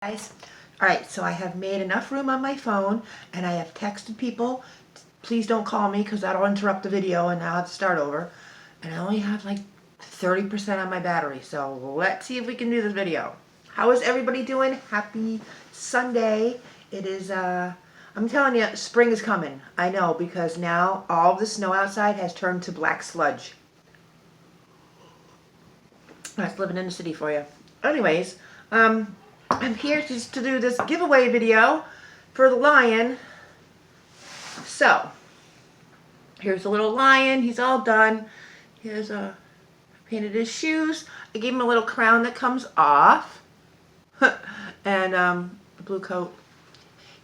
Guys, all right, so I have made enough room on my phone and I have texted people, please don't call me because that'll interrupt the video and I'll have to start over. And I only have like 30% on my battery, so let's see if we can do this video. How is everybody doing? Happy Sunday. It is, I'm telling you, spring is coming. I know, because now all the snow outside has turned to black sludge. That's living in the city for you. Anyways, I'm here just to do this giveaway video for the lion. So, here's a little lion. He's all done. Here's painted his shoes. I gave him a little crown that comes off. And a blue coat.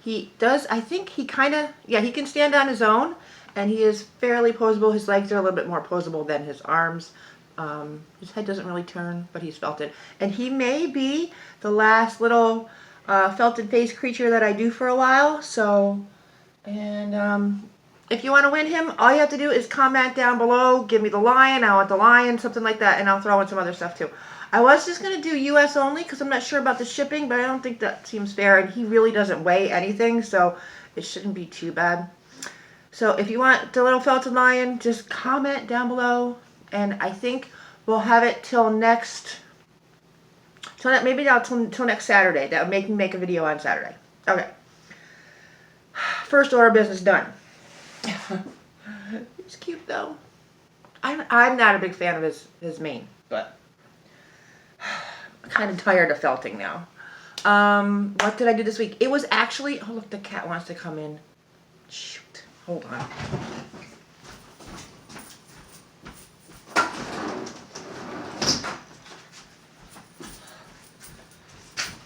He does, I think he kind of, yeah, he can stand on his own. And he is fairly poseable. His legs are a little bit more poseable than his arms. His head doesn't really turn, but he's felted. And he may be the last little felted face creature that I do for a while. So, and if you want to win him, all you have to do is comment down below, give me the lion, I want the lion, something like that, and I'll throw in some other stuff too. I was just going to do US only because I'm not sure about the shipping, but I don't think that seems fair, and he really doesn't weigh anything, so it shouldn't be too bad. So if you want the little felted lion, just comment down below. And I think we'll have it till next, maybe till next Saturday. That would make me make a video on Saturday. Okay. First order of business done. He's cute though. I'm not a big fan of his mane, but I'm kind of tired of felting now. What did I do this week? It was actually, oh look, the cat wants to come in. Shoot. Hold on.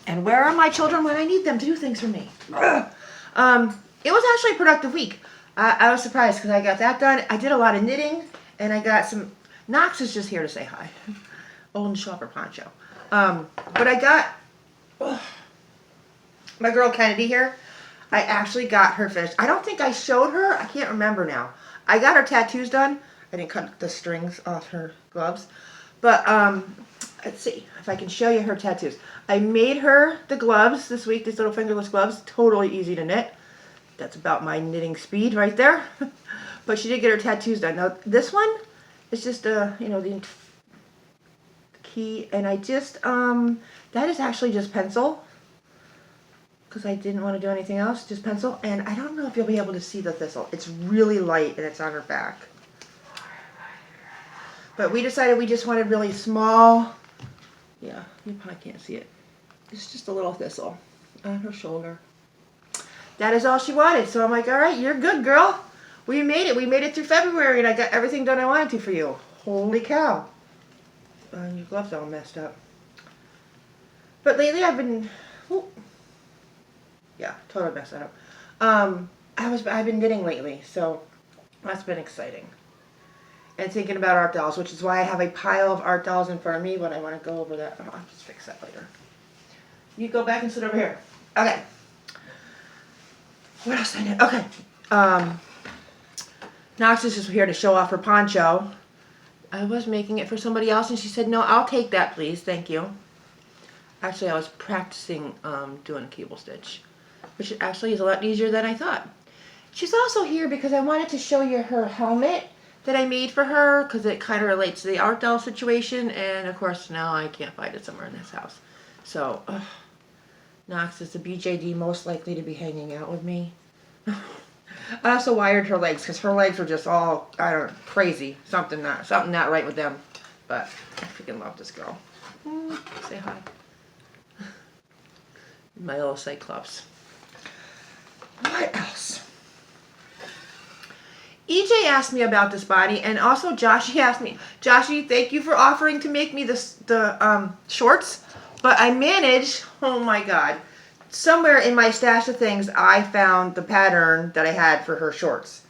And where are my children when I need them to do things for me? It was actually a productive week. I was surprised because I got that done. I did a lot of knitting, and I got some... Knox is just here to say hi. Old shopper poncho. But I got... my girl Kennedy here. I actually got her finished. I don't think I showed her. I can't remember now. I got her tattoos done. I didn't cut the strings off her gloves. But, let's see if I can show you her tattoos. I made her the gloves this week, these little fingerless gloves. Totally easy to knit. That's about my knitting speed right there. But she did get her tattoos done. Now, this one is just, you know, the key. And I just, that is actually just pencil. Because I didn't want to do anything else, just pencil. And I don't know if you'll be able to see the thistle. It's really light and it's on her back. But we decided we just wanted really small. Yeah, you probably can't see it. It's just a little thistle on her shoulder. That is all she wanted. So I'm like, all right, you're good, girl. We made it. We made it through February, and I got everything done I wanted to for you. Holy cow. And your gloves all messed up. But lately I've been... Ooh, yeah, totally messed that up. I've been knitting lately, so that's been exciting. And thinking about art dolls, which is why I have a pile of art dolls in front of me, but I want to go over that. Oh, I'll just fix that later. You go back and sit over here. Okay. What else did I do? Okay. Knox is just here to show off her poncho. I was making it for somebody else, and she said, no, I'll take that, please. Thank you. Actually, I was practicing doing a cable stitch, which actually is a lot easier than I thought. She's also here because I wanted to show you her helmet that I made for her, because it kind of relates to the art doll situation, and of course now I can't find it somewhere in this house. So, Knox is the BJD most likely to be hanging out with me. I also wired her legs, because her legs were just all, I don't know, crazy. Something not right with them. But I freaking love this girl. Say hi. My little Cyclops. What else? EJ asked me about this body, and also Joshy asked me, Joshy, thank you for offering to make me the shorts, but I managed, oh my god, somewhere in my stash of things, I found the pattern that I had for her shorts,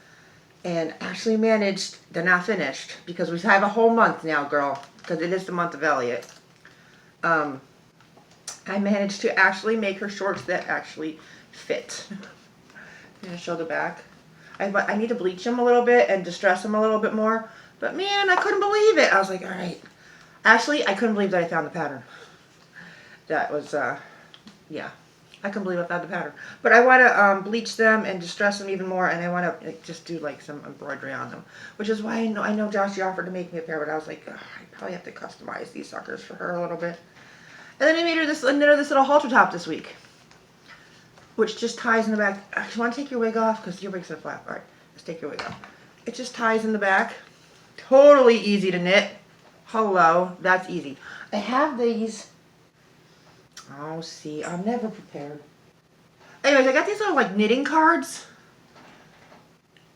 and actually managed, they're not finished, because we have a whole month now, girl, because it is the month of Elliot. I managed to actually make her shorts that actually fit. I'm going to show the back. I need to bleach them a little bit and distress them a little bit more. But man, I couldn't believe it. I was like, all right. Actually, I couldn't believe that I found the pattern. That was, yeah, I can believe without the pattern. But I want to bleach them and distress them even more, and I want to just do like some embroidery on them, which is why I know Joshy offered to make me a pair, but I was like, I probably have to customize these suckers for her a little bit. And then I made her this little halter top this week, which just ties in the back. You want to take your wig off because your wig's gonna flap. All right, let's take your wig off. It just ties in the back. Totally easy to knit. Hello, that's easy. I have these. Oh, see, I'm never prepared. Anyways, I got these little like knitting cards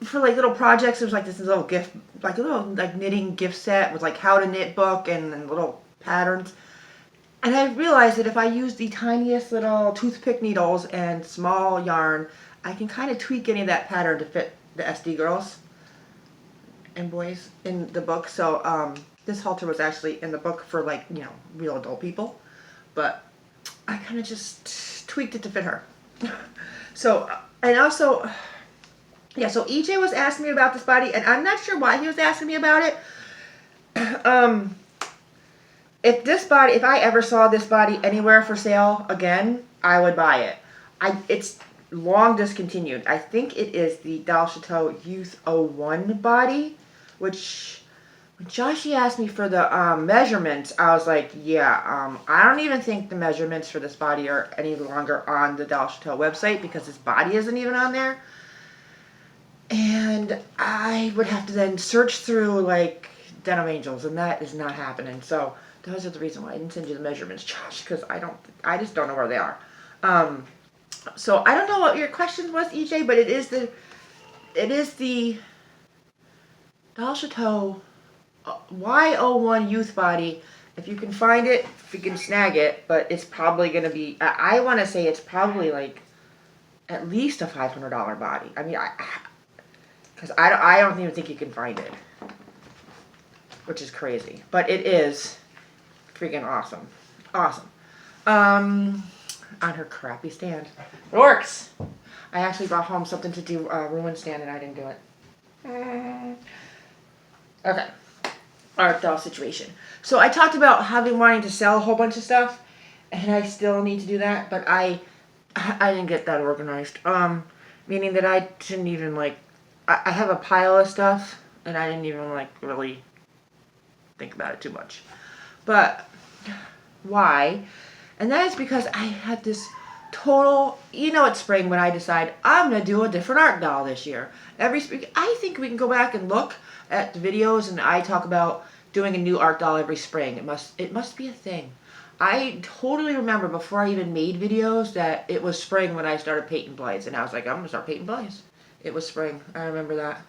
for like little projects. There's like this little gift, like a little like knitting gift set with like how to knit book and little patterns. And I realized that if I use the tiniest little toothpick needles and small yarn, I can kind of tweak any of that pattern to fit the SD girls and boys in the book. So this halter was actually in the book for like, you know, real adult people. But I kind of just tweaked it to fit her. So, and also, yeah, so EJ was asking me about this body, and I'm not sure why he was asking me about it. If I ever saw this body anywhere for sale again, I would buy it. It's long discontinued. I think it is the Dal Chateau Youth 01 body, which when Joshy asked me for the measurements, I was like, yeah, I don't even think the measurements for this body are any longer on the Dal Chateau website because this body isn't even on there. And I would have to then search through like Denim Angels, and that is not happening. So those are the reason why I didn't send you the measurements, Josh, because I just don't know where they are. So I don't know what your question was, EJ, but it is the Dal Chateau Y01 youth body. If you can find it, if you can snag it, but it's probably going to be, I want to say it's probably like at least a $500 body. I mean, because I don't even think you can find it, which is crazy, but it is freaking awesome. Awesome. On her crappy stand. It works. I actually brought home something to do ruin stand and I didn't do it. Okay. Art doll situation. So I talked about wanting to sell a whole bunch of stuff, and I still need to do that, but I didn't get that organized. Meaning that I didn't even like, I have a pile of stuff, and I didn't even like really think about it too much. But why? And that is because I had this total, it's spring when I decide I'm going to do a different art doll this year. Every spring, I think we can go back and look at the videos, and I talk about doing a new art doll every spring. It must be a thing. I totally remember before I even made videos that it was spring when I started painting Blythes, and I was like, I'm going to start painting Blythes. It was spring. I remember that.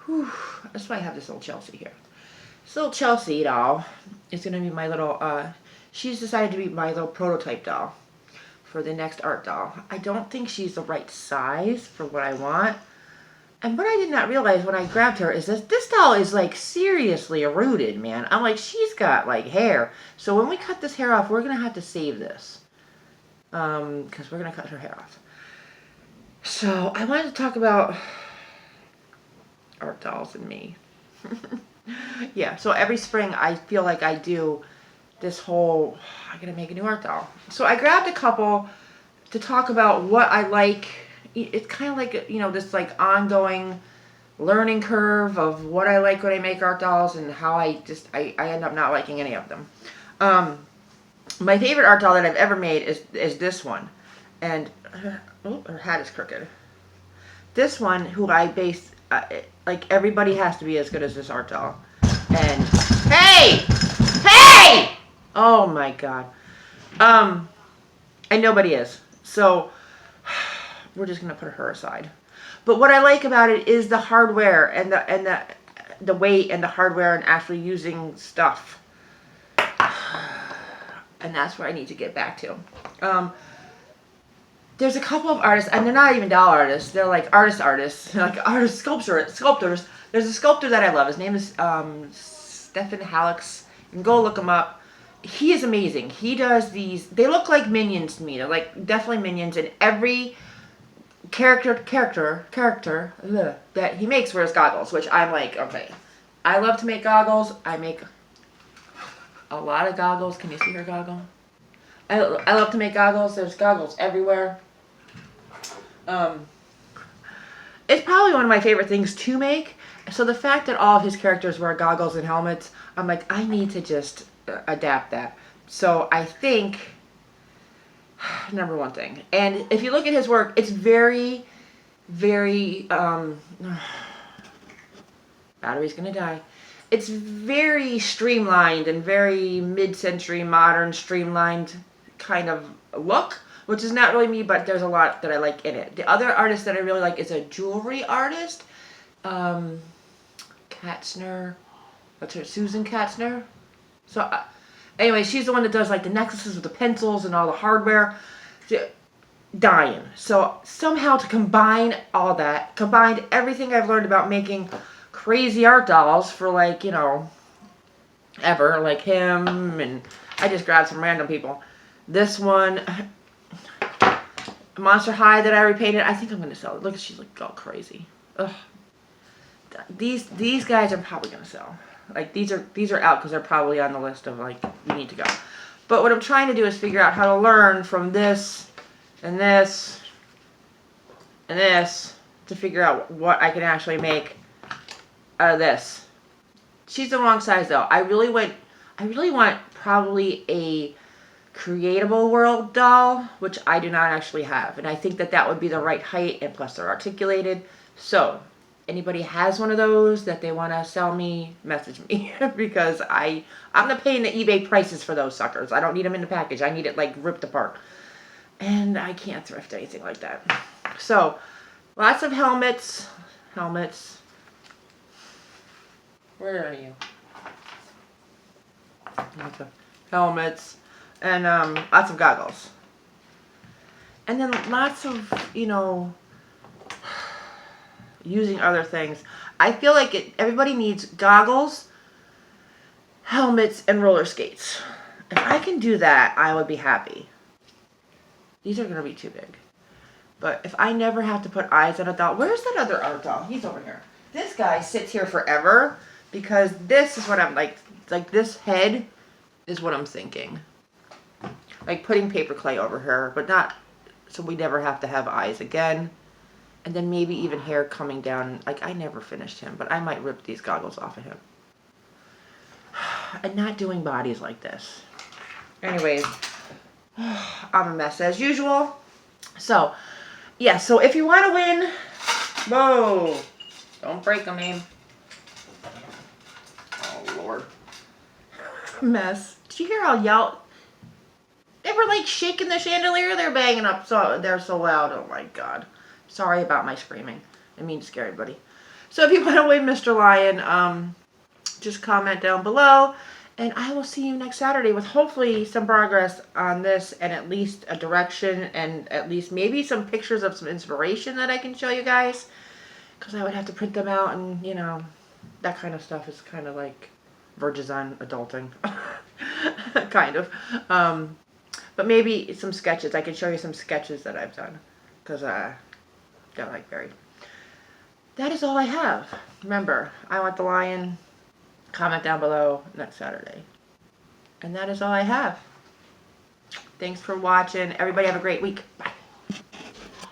Whew. That's why I have this little Chelsea here. This little Chelsea doll is going to be my little, she's decided to be my little prototype doll for the next art doll. I don't think she's the right size for what I want. And what I did not realize when I grabbed her is that this doll is like seriously rooted, man. I'm like, she's got like hair. So when we cut this hair off, we're going to have to save this. Because we're going to cut her hair off. So I wanted to talk about art dolls and me. Yeah, so every spring I feel like I do this whole, I gotta make a new art doll. So I grabbed a couple to talk about what I like. It's kind of like, this like ongoing learning curve of what I like when I make art dolls and how I end up not liking any of them. My favorite art doll that I've ever made is this one. And, her hat is crooked. This one, who I base, like everybody has to be as good as this art doll. And, hey! Oh my god. And nobody is. So, we're just going to put her aside. But what I like about it is the hardware and the weight and the hardware and actually using stuff. And that's where I need to get back to. There's a couple of artists, and they're not even doll artists. They're like artists, like sculptors. There's a sculptor that I love. His name is Stefan Hallex. You can go look him up. He is amazing. He does these. They look like minions to me. They're like definitely minions, and every character that he makes wears goggles, which I'm like, okay. I love to make goggles. I make a lot of goggles. Can you see her goggle? I love to make goggles. There's goggles everywhere. It's probably one of my favorite things to make. So the fact that all of his characters wear goggles and helmets, I'm like, I need to just adapt that. So I think, number one thing. And if you look at his work, it's very, very, battery's gonna die. It's very streamlined and very mid-century modern streamlined kind of look, which is not really me, but there's a lot that I like in it. The other artist that I really like is a jewelry artist, Katzner. What's her? Susan Katzner. So, anyway, she's the one that does like the necklaces with the pencils and all the hardware. Dying. So somehow to combine all that, combined everything I've learned about making crazy art dolls for like, you know, ever, like him, and I just grabbed some random people. This one, Monster High that I repainted, I think I'm going to sell it. Look, she's like all crazy. Ugh. These guys are probably going to sell. Like these are out because they're probably on the list of like, you need to go. But what I'm trying to do is figure out how to learn from this and this and this to figure out what I can actually make out of this. She's the wrong size though. I really want probably a Creatable World doll, which I do not actually have. And I think that that would be the right height, and plus they're articulated. So, anybody has one of those that they want to sell me, message me. Because I'm not paying the eBay prices for those suckers. I don't need them in the package. I need it like ripped apart. And I can't thrift anything like that. So, lots of helmets. Where are you? Okay. Helmets. And lots of goggles. And then lots of, you know, using other things. I feel like everybody needs goggles, helmets, and roller skates. If I can do that, I would be happy. These are going to be too big. But if I never have to put eyes on a doll. Where's that other art doll? He's over here. This guy sits here forever because this is what I'm like this head is what I'm thinking. Like putting paper clay over her, but not so we never have to have eyes again. And then maybe even hair coming down. Like, I never finished him, but I might rip these goggles off of him. And not doing bodies like this. Anyways, I'm a mess as usual. So, yeah, so if you want to win, whoa, don't break them, Abe. Oh, Lord. Mess. Did you hear how yell? They were like shaking the chandelier. They're banging up. So they're so loud. Oh my God. Sorry about my screaming. I mean to scare everybody. So if you want to win Mr. Lion, just comment down below. And I will see you next Saturday with hopefully some progress on this and at least a direction and at least maybe some pictures of some inspiration that I can show you guys. Because I would have to print them out and, you know, that kind of stuff is kind of like verges on adulting. Kind of. But maybe some sketches. I can show you some sketches that I've done. Because they're like very... That is all I have. Remember, I want the lion. Comment down below next Saturday. And that is all I have. Thanks for watching. Everybody have a great week. Bye.